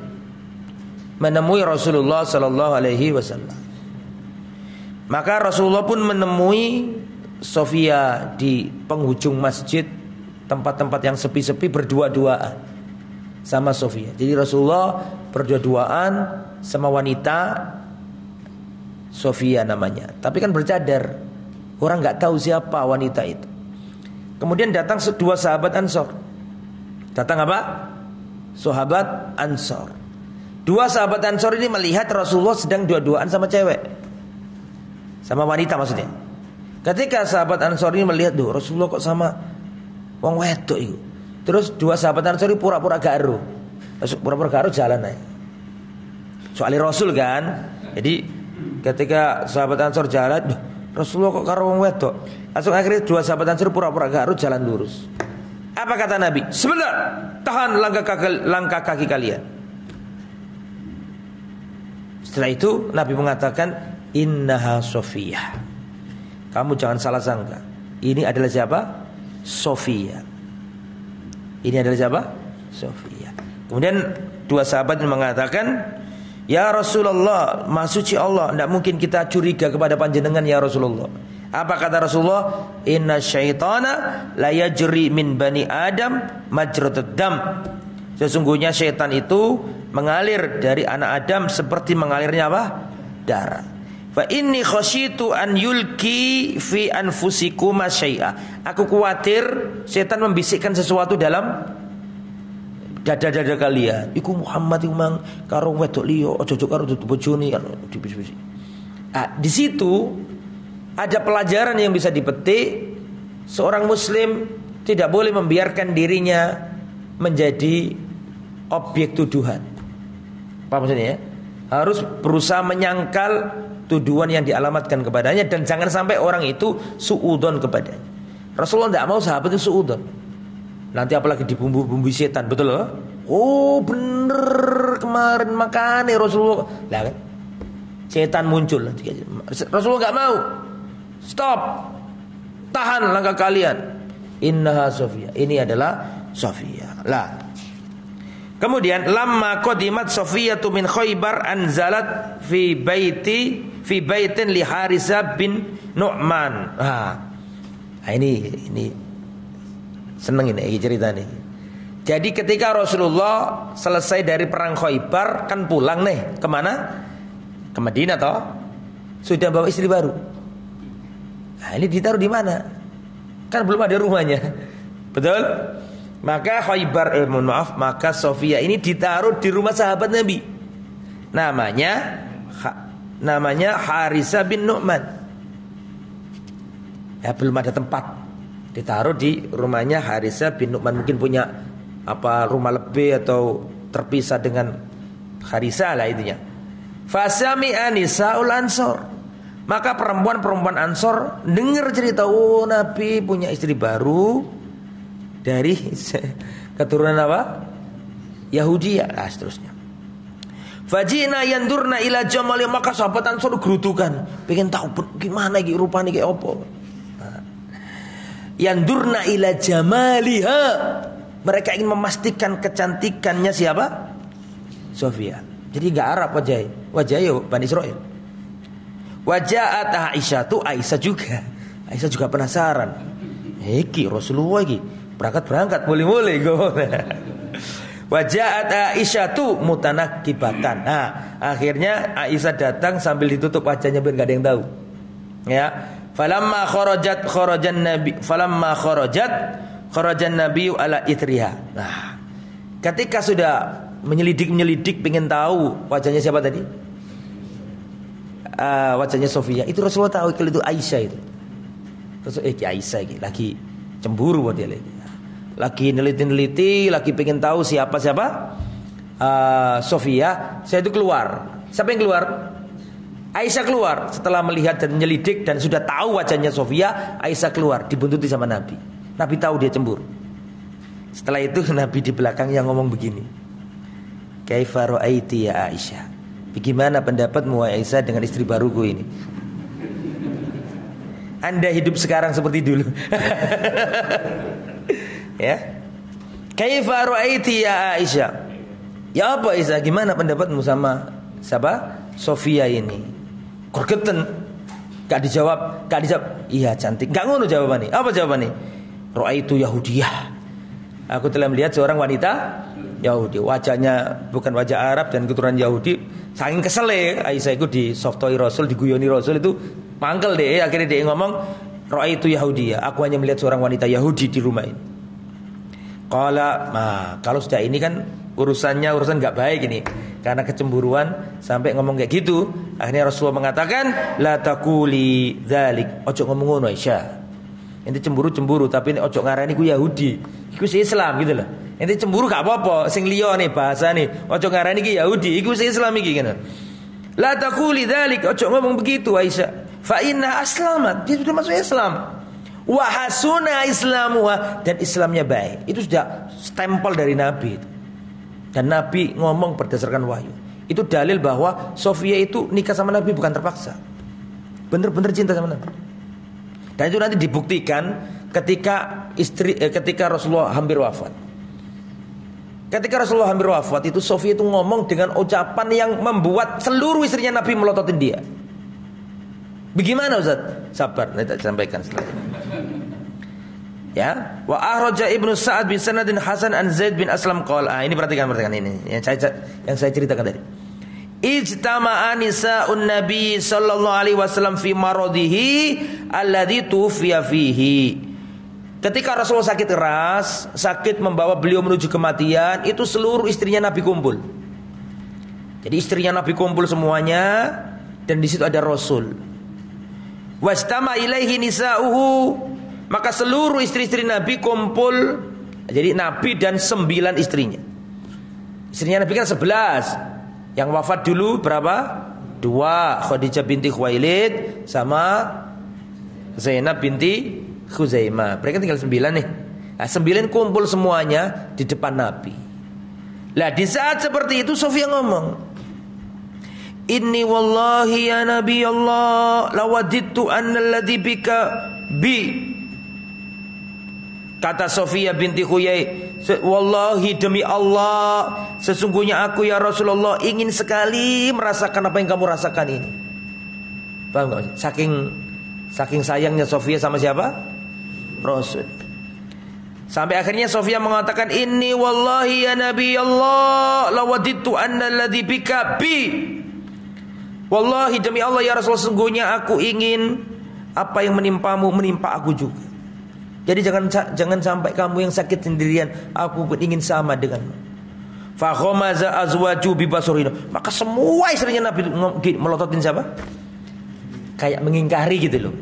menemui Rasulullah sallallahu alaihi wasallam. Maka Rasulullah pun menemui Sofia di penghujung masjid, tempat-tempat yang sepi-sepi, berdua-duaan sama Sofia. Jadi Rasulullah berdua-duaan sama wanita, Sofia namanya. Tapi kan bercadar, orang nggak tahu siapa wanita itu. Kemudian datang dua sahabat Ansor. Datang apa? Sahabat Ansor. Dua sahabat Ansor ini melihat Rasulullah sedang dua-duaan sama cewek, sama wanita maksudnya. Ketika sahabat Ansor ini melihat, duh Rasulullah kok sama wong wedok itu. Terus dua sahabat Ansor ini pura-pura garo. Pura-pura garo jalan aja. Soalnya Rasul kan. Jadi ketika sahabat Ansor jalan, duh Rasulullah kok karo wong wedok. Langsung akhirnya dua sahabat Ansor pura-pura garo jalan lurus. Apa kata Nabi? Sebentar, tahan langkah kaki kalian. Setelah itu Nabi mengatakan, innaha Sofiyah. Kamu jangan salah sangka, ini adalah siapa? Sofia. Ini adalah siapa? Sofia. Kemudian dua sahabat mengatakan, ya Rasulullah, Maha Suci Allah, tidak mungkin kita curiga kepada panjenengan ya Rasulullah. Apa kata Rasulullah? Inna syaitana la yajri min bani Adam majratad dam. Sesungguhnya syaitan itu mengalir dari anak Adam seperti mengalirnya apa? Darah. Fa inni khasyitu an yulki fi anfusikum syai'a. Aku khawatir setan membisikkan sesuatu dalam dada-dada kalian. Iku Muhammad iku mang karo wedok liya, aja karo bojone kan dibis-bisi. Di situ ada pelajaran yang bisa dipetik. Seorang muslim tidak boleh membiarkan dirinya menjadi objek tuduhan. Apa maksudnya ya? Harus berusaha menyangkal tuduhan yang dialamatkan kepadanya, dan jangan sampai orang itu suudon kepadanya. Rasulullah tidak mau sahabat itu suudon. Nanti apalagi dibumbu-bumbu setan, betul loh? Oh bener kemarin makanya Rasulullah. Lah kan? Setan muncul. Rasulullah nggak mau. Stop. Tahan langkah kalian. Innaha Sofia. Ini adalah Sofia. Lah. Kemudian lamma qadimat Sofiyatu min Khaybar anzalat fi baitin li Harisa bin Nu'man. Ini seneng ini cerita nih. Jadi ketika Rasulullah selesai dari perang Khaybar kan pulang nih kemana? Ke Madinah toh. Sudah bawa istri baru. Nah, ini ditaruh di mana? Kan belum ada rumahnya. Betul? Maka Khaybar maka Sofia ini ditaruh di rumah sahabat Nabi. Namanya Harisa bin Nu'man. Ya belum ada tempat. Ditaruh di rumahnya Harisa bin Nu'man. Mungkin punya apa rumah lebih atau terpisah dengan Harisa lah itunya. Fasami'a nisa'ul Ansor. Maka perempuan-perempuan Ansor dengar cerita, oh Nabi punya istri baru dari keturunan apa? Yahudi ya, seterusnya. Fajina yandurna ila jamali, maka sahabat Ansor gerutukan, pengen tahu gimana iki rupane kayak opo. Yandurna ila jamaliha, mereka ingin memastikan kecantikannya siapa? Sofia. Jadi enggak Arab wajahnya Bani Israil. Wajahat Aisyah juga. Aisyah juga penasaran. Iki Rasulullah iki berangkat boleh-boleh Wajahat Aisyah mutanakibatan. Akhirnya Aisyah datang sambil ditutup wajahnya biar enggak ada yang tahu. Ya. Falamma kharajan Nabi ala itriha. Nah, ketika sudah menyelidik pengen tahu wajahnya siapa tadi? Wajahnya Sofia. Itu Rasulullah tahu kalau itu Aisyah itu. Terus Aisyah lagi cemburu buat dia lagi neliti, lagi pengen tahu siapa Sofia. Saya itu keluar. Siapa yang keluar? Aisyah keluar setelah melihat dan menyelidik dan sudah tahu wajahnya Sofia. Aisyah keluar dibuntuti sama Nabi. Nabi tahu dia cemburu. Setelah itu Nabi di belakangnya ngomong begini, kaifa ra'aiti ya Aisyah, bagaimana pendapatmu Aisyah dengan istri baruku ini? Anda hidup sekarang seperti dulu. Ya. Kaifa ra'aiti ya Aisyah? Ya apa Aisyah, gimana pendapatmu sama siapa? Sofia ini. Gorgeten. Gak dijawab. Iya cantik. Gak ngono jawabannya. Apa jawabannya? Ra'aitu Yahudiyah. Aku telah melihat seorang wanita Yahudi. Wajahnya bukan wajah Arab dan keturunan Yahudi. Saking kesel Aisyah itu di softoi Rasul, diguyoni Rasul itu mangkel deh. Akhirnya dia ngomong, Ra'aitu Yahudiyah. Aku hanya melihat seorang wanita Yahudi di rumah ini. Kalau sudah ini kan urusan nggak baik ini, karena kecemburuan sampai ngomong kayak gitu. Akhirnya Rasulullah mengatakan, la taquli dzalik. Ojo ngomong ngono Aisyah. Ente cemburu tapi ini ojo ngarani ku Yahudi. Iku Islam gitu loh. Ente cemburu gak apa-apa, sing liya nih bahasa nih. Ojo ngarani ki Yahudi, iku Islam iki ngono. La taquli dzalik, ojo ngomong begitu Aisyah. Fa inna aslamat, dia sudah masuk Islam. Wa hasuna islamuha, dan Islamnya baik. Itu sudah stempel dari Nabi itu. Dan Nabi ngomong berdasarkan wahyu. Itu dalil bahwa Sofia itu nikah sama Nabi bukan terpaksa. Bener-bener cinta sama Nabi. Dan itu nanti dibuktikan ketika Rasulullah hampir wafat. Ketika Rasulullah hampir wafat itu Sofia itu ngomong dengan ucapan yang membuat seluruh istrinya Nabi melototin dia. Bagaimana Ustaz? Sabar, nanti tak sampaikan setelah ini. Ya, wa akhraja Ibnu Sa'ad bin sanadin Hasan an Zaid bin Aslam qala. Ini perhatikan ini yang saya ceritakan tadi. Ijtama'a nisa'un Nabi sallallahu alaihi wasallam fi maradihi alladhi tufiya fihi. Ketika Rasulullah sakit keras, sakit membawa beliau menuju kematian, itu seluruh istrinya Nabi kumpul. Jadi istrinya Nabi kumpul semuanya, dan di situ ada Rasul. Wastama ilaihi nisa'uhu, maka seluruh istri-istri Nabi kumpul. Jadi Nabi dan 9 istrinya. Istrinya Nabi kan 11. Yang wafat dulu berapa? 2, Khadijah binti Khuwailid sama Zainab binti Khuzaimah. Mereka tinggal 9 nih. Nah, 9 kumpul semuanya di depan Nabi. Lah di saat seperti itu Sofia ngomong, Inni wallahi ya Nabi Allah lawadittu annalladhi bika bi. Kata Sofia binti Huyai, wallahi demi Allah, sesungguhnya aku ya Rasulullah ingin sekali merasakan apa yang kamu rasakan ini. Paham gak? Saking sayangnya Sofia sama siapa? Rasul. Sampai akhirnya Sofia mengatakan, Inni wallahi ya Nabi Allah lawadittu annalladhi bika bi. Wallahi demi Allah ya Rasul, sesungguhnya aku ingin apa yang menimpamu menimpa aku juga. Jadi jangan sampai kamu yang sakit sendirian, aku pun ingin sama denganmu. Fa khamaza azwaju bi basurina. Maka semua istrinya Nabi melototin siapa? Kayak mengingkari gitu loh.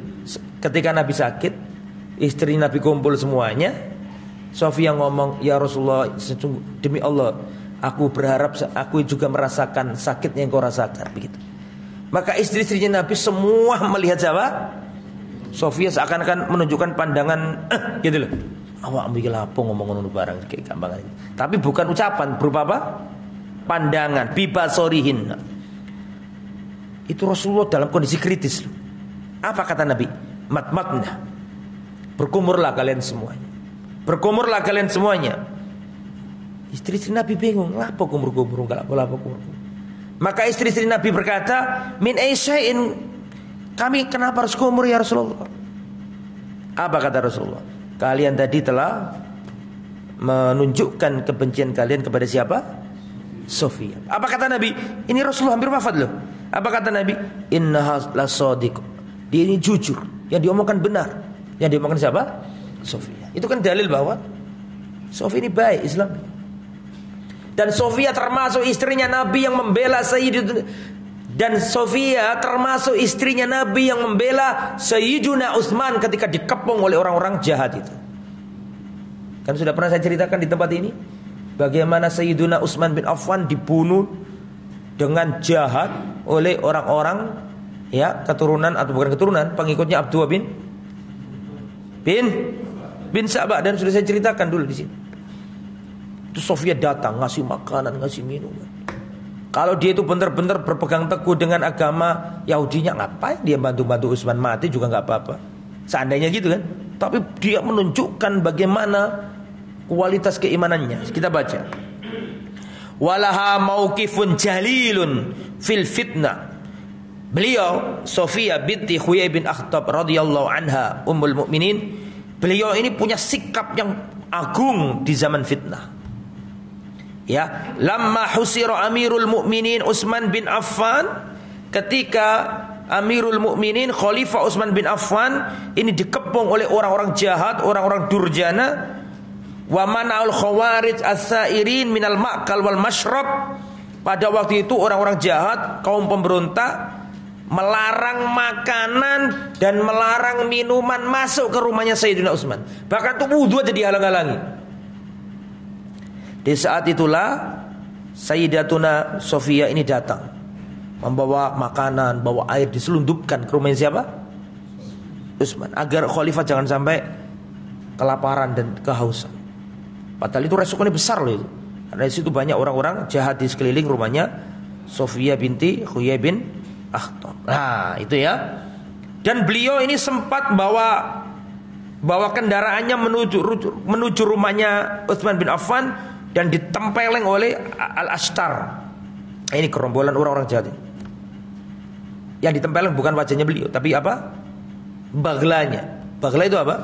Ketika Nabi sakit, istri Nabi kumpul semuanya. Sofia ngomong, ya Rasulullah, demi Allah, aku berharap aku juga merasakan sakitnya yang kau rasakan, begitu. Maka istri-istrinya Nabi semua melihat siapa? Sofia seakan-akan menunjukkan pandangan gitu loh. Awak ambil lapo ngomong ngono barang kayak gampang aja. Tapi bukan ucapan, berupa apa? Pandangan, bibasorihin. Itu Rasulullah dalam kondisi kritis loh. Apa kata Nabi? Matmatna. Berkumurlah kalian semuanya. Berkumurlah kalian semuanya. Istri-istri Nabi bingung, lapo kumur-kumur enggak lapo kumur. Maka istri-istri Nabi berkata, min aisya'in, kami kenapa harus kumur ya Rasulullah? Apa kata Rasulullah? Kalian tadi telah menunjukkan kebencian kalian kepada siapa? Sofia. Apa kata Nabi? Ini Rasulullah hampir wafat loh. Apa kata Nabi? Innaha lasadiq. Dia ini jujur. Yang diomongkan benar. Yang diomongkan siapa? Sofia. Itu kan dalil bahwa Sofia ini baik Islam. Dan Sofia termasuk istrinya Nabi yang membela Sayyidina. Dan Sofia termasuk istrinya Nabi yang membela Sayyiduna Utsman ketika dikepung oleh orang-orang jahat itu. Kan sudah pernah saya ceritakan di tempat ini bagaimana Sayyiduna Utsman bin Affan dibunuh dengan jahat oleh orang-orang ya keturunan atau bukan keturunan, pengikutnya Abdullah bin Sabah, dan sudah saya ceritakan dulu di sini. Itu Sofia datang ngasih makanan, ngasih minuman. Kalau dia itu benar-benar berpegang teguh dengan agama Yahudinya, ngapain dia bantu-bantu Utsman mati juga nggak apa-apa. Seandainya gitu kan. Tapi dia menunjukkan bagaimana kualitas keimanannya. Kita baca. Walaha mauqifun jalilun fil fitnah. Beliau Sofia binti Huyai bin Akhtab radhiyallahu anha ummul mukminin, beliau ini punya sikap yang agung di zaman fitnah. Ya, lamma husira Amirul Mukminin Utsman bin Affan, ketika Amirul Mukminin Khalifah Utsman bin Affan ini dikepung oleh orang-orang jahat, orang-orang durjana, wa mana'ul khawarij as-sairin minal ma'kal wal mashrab. Pada waktu itu orang-orang jahat, kaum pemberontak, melarang makanan dan melarang minuman masuk ke rumahnya Sayyidina Utsman. Bahkan tuh wudu aja dihalang-halangi. Di saat itulah Sayyidatuna Sofia ini datang, membawa makanan, bawa air, diselundupkan ke rumahnya siapa? Utsman, agar khalifah jangan sampai kelaparan dan kehausan. Padahal itu resikonya besar loh itu. Karena di situ banyak orang-orang jahat di sekeliling rumahnya Sofia binti Huyai bin Akhtab. Nah, itu ya. Dan beliau ini sempat bawa kendaraannya menuju rumahnya Utsman bin Affan dan ditempeleng oleh Al-Ashtar. Ini gerombolan orang-orang jahat. Yang ditempeleng bukan wajahnya beliau, tapi apa? Baglanya. Bagla itu apa?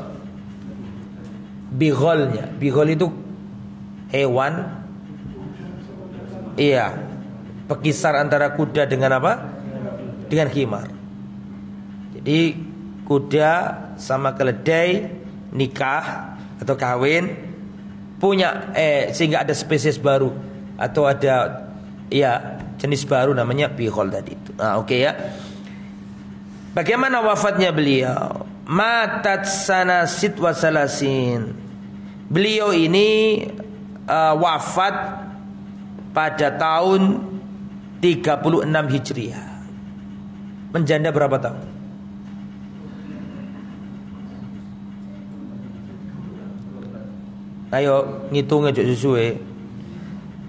Bigholnya. Bigol itu hewan. Iya. Pekisar antara kuda dengan apa? Dengan khimar. Jadi kuda sama keledai nikah atau kawin, punya sehingga ada spesies baru atau ada ya jenis baru namanya bihol tadi itu. Nah, oke ya. Bagaimana wafatnya beliau? Matat sanasid wasalasin. Beliau ini wafat pada tahun 36 Hijriah. Menjanda berapa tahun? Ayo ngitung aja sesuai.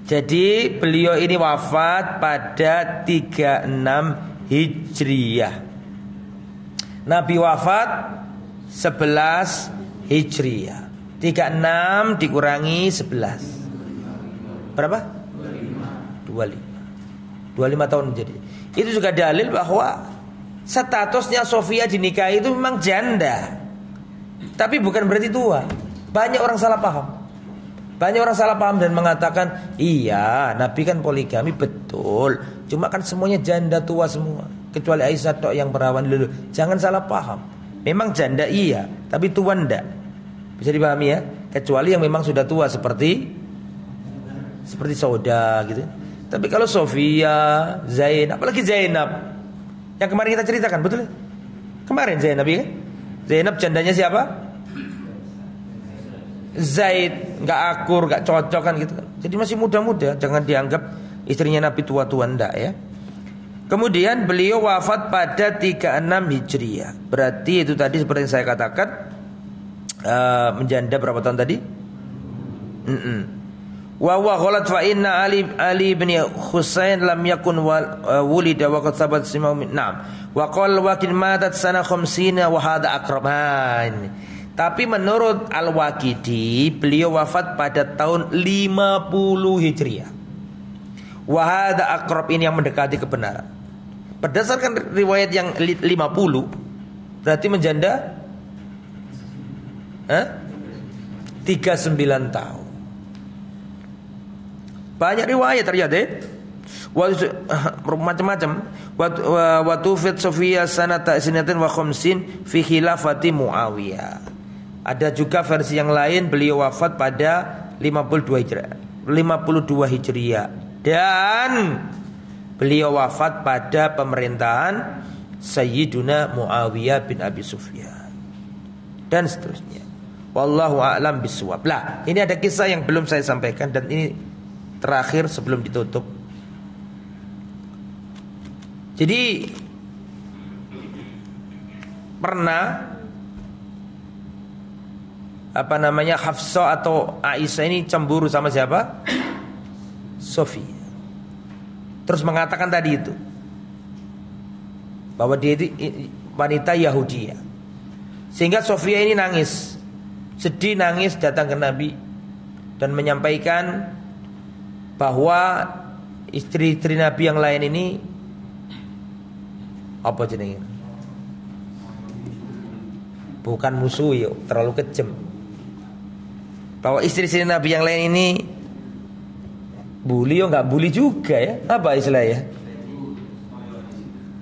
Jadi beliau ini wafat pada 36 Hijriah. Nabi wafat 11 Hijriah. 36 dikurangi 11. Berapa? 25 tahun menjadi. Itu juga dalil bahwa statusnya Sofia dinikahi itu memang janda. Tapi bukan berarti tua. Banyak orang salah paham. Banyak orang salah paham dan mengatakan, iya, Nabi kan poligami, betul. Cuma kan semuanya janda tua semua, kecuali Aisyah tok yang perawan dulu. Jangan salah paham. Memang janda iya, tapi tua enggak. Bisa dipahami ya? Kecuali yang memang sudah tua seperti Sauda gitu. Tapi kalau Sofia, Zainab, apalagi Zainab yang kemarin kita ceritakan, betul ya? Kemarin Zainab ya? Zainab jandanya siapa? Zaid, nggak akur, nggak cocok kan gitu kan. Jadi masih muda-muda, jangan dianggap istrinya Nabi tua-tua ndak ya. Kemudian beliau wafat pada 36 Hijriah. Berarti itu tadi seperti yang saya katakan, menjanda berapa tahun tadi? Wa huwa ghalat fa inna Ali bin Husain lam yakun wulida wa qad sabat simau min. Naam. Wa qala wa kin matat sana 50 wa hadha aqrab. Tapi menurut Al-Waqidi beliau wafat pada tahun 50 Hijriah. Wa hadha aqrab, ini yang mendekati kebenaran. Berdasarkan riwayat yang 50 berarti menjanda 39 tahun. Banyak riwayat ternyata macam-macam. Wa tufit Sofia sanata sinatin wa khamsin fi khilafati Muawiyah. Ada juga versi yang lain beliau wafat pada 52 Hijriah dan beliau wafat pada pemerintahan Sayyiduna Muawiyah bin Abi Sufyan dan seterusnya. Wallahu a'lam bishawab. Lah, ini ada kisah yang belum saya sampaikan dan ini terakhir sebelum ditutup. Jadi pernah Hafsah atau Aisyah ini cemburu sama siapa? Sofia. Terus mengatakan tadi itu bahwa dia itu wanita Yahudi. Sehingga Sofia ini nangis, sedih nangis datang ke Nabi dan menyampaikan bahwa istri-istri Nabi yang lain ini apa jenenge? Bukan musuh yo, terlalu kejam. Bahwa istri-istri Nabi yang lain ini bully yo nggak bully juga ya. Apa istilahnya?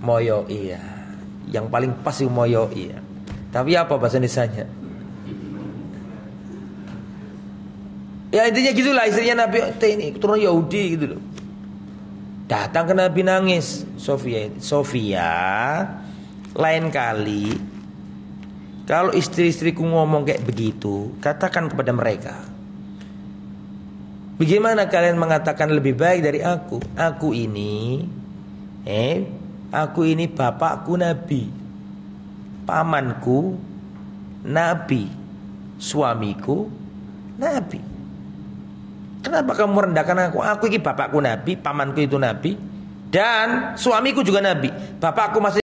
Moyo iya. Yang paling pas itu moyo iya. Tapi apa bahasa Indonesianya? Ya intinya gitulah, istrinya Nabi ini keturunan Yahudi gitu loh. Datang ke Nabi nangis. Sofia, lain kali kalau istri-istriku ngomong kayak begitu, katakan kepada mereka, bagaimana kalian mengatakan lebih baik dari aku? Aku ini bapakku Nabi, pamanku Nabi, suamiku Nabi. Kenapa kamu merendahkan aku? Aku ini bapakku Nabi, pamanku itu Nabi, dan suamiku juga Nabi. Bapakku masih